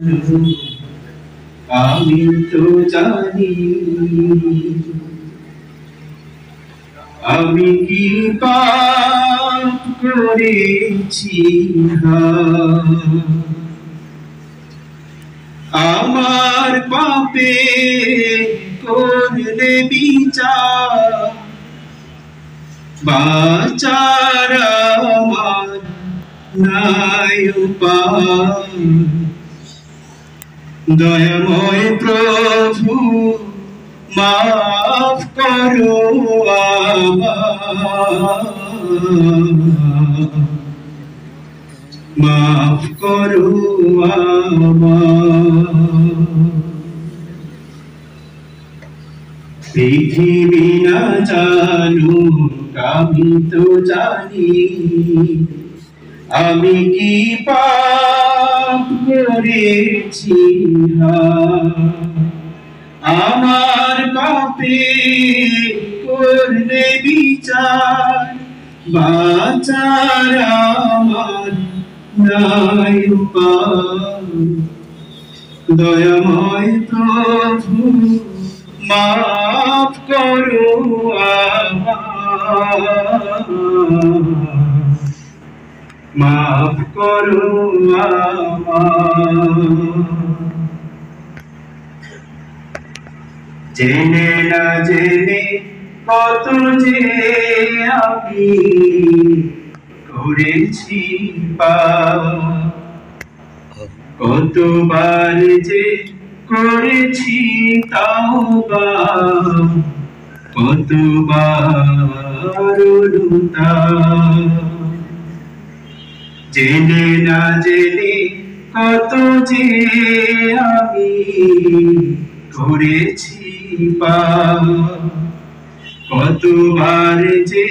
আমি তো জানি আমি কি পাপ করেছি, আমার পাপে করলে বিচার, বাঁচার আমার নাই উপায়। দয়াময় প্রভু মাফ করো আমায়, মাফ করো আমায়। পৃথিবী না জানুক আমি তো জানি আমি কি পাপ করেছি, আমার পাপে করলে বিচার, বাঁচার আমার নাই উপায়। দয়াময় প্রভু মাফ করো আমায়, মাফ করো আমায়। জেনে না জেনে কত যে আমি করেছি পাপ, কতবার যে করেছি তাওবা, কতবার অনুতাপ। জেনে না জেনে কত যে আমি করেছি পাপ, কতবার যে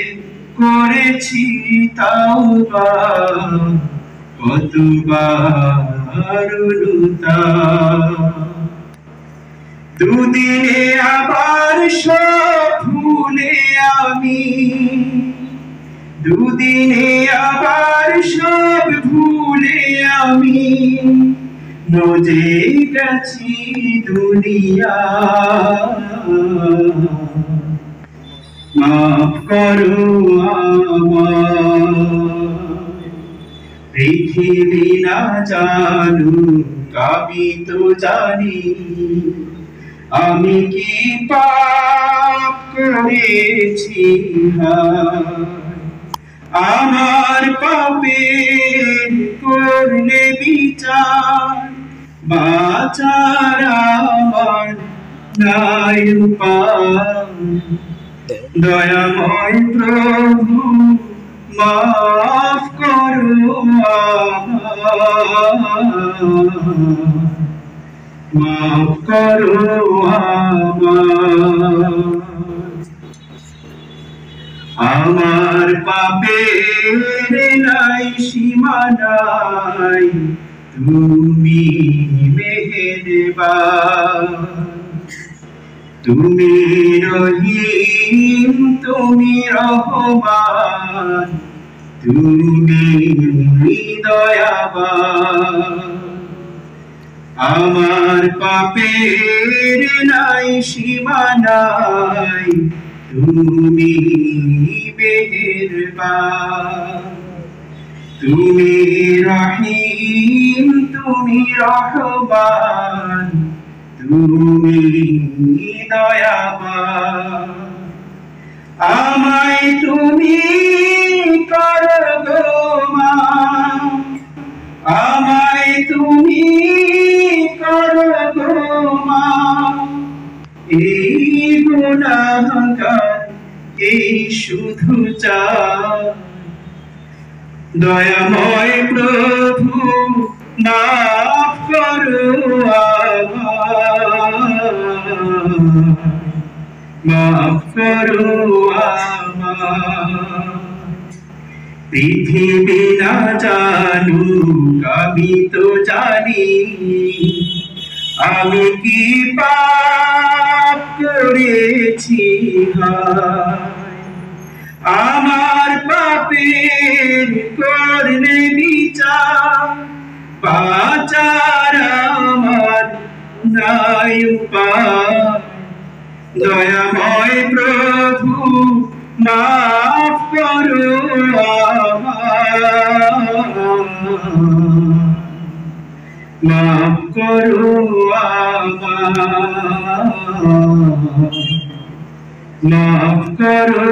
করেছি তাওবা, কতবার অনুতাপ। দুদিনে আবার সব ভুলে আমি, দুদিনে আবার সব ভুলে আমি মজে গেছি দুনিয়া। মাফ করো আমায়, পৃথিবী না জানুক আমি তো জানি আমি কি পাপ করেছি, আমার পাপে করলে বিচার, বাঁচার আমার নাই উপায়। দয়াময় প্রভু মাফ করো আমায়, মাফ করো আমায়। আমার পাপের নাই সীমা নাই, তুমি মেহেরবান, তুমি রহিম, তুমি রহমান, তুমি দয়াবান। আমার পাপের নাই সীমা নাই, তুমি মেহেরবান, তুমি রহিম, তুমি রহমান, তুমি দয়াবান। আমায় তুমি করো গো মাফ, আমায় তুমি করো গো মাফ। এই গুনাহগার এই শুধু চাই, দয়াময় প্রভু মাফ করো আমায়, মাফ করো আমায়। পৃথিবী না জানুক আমি তো জানি আমি কি পাপ করেছি, আমার পাপের করলে বিচার, বাঁচার দয়াময় প্রভু মাফ করো মাফ করো মাফ করো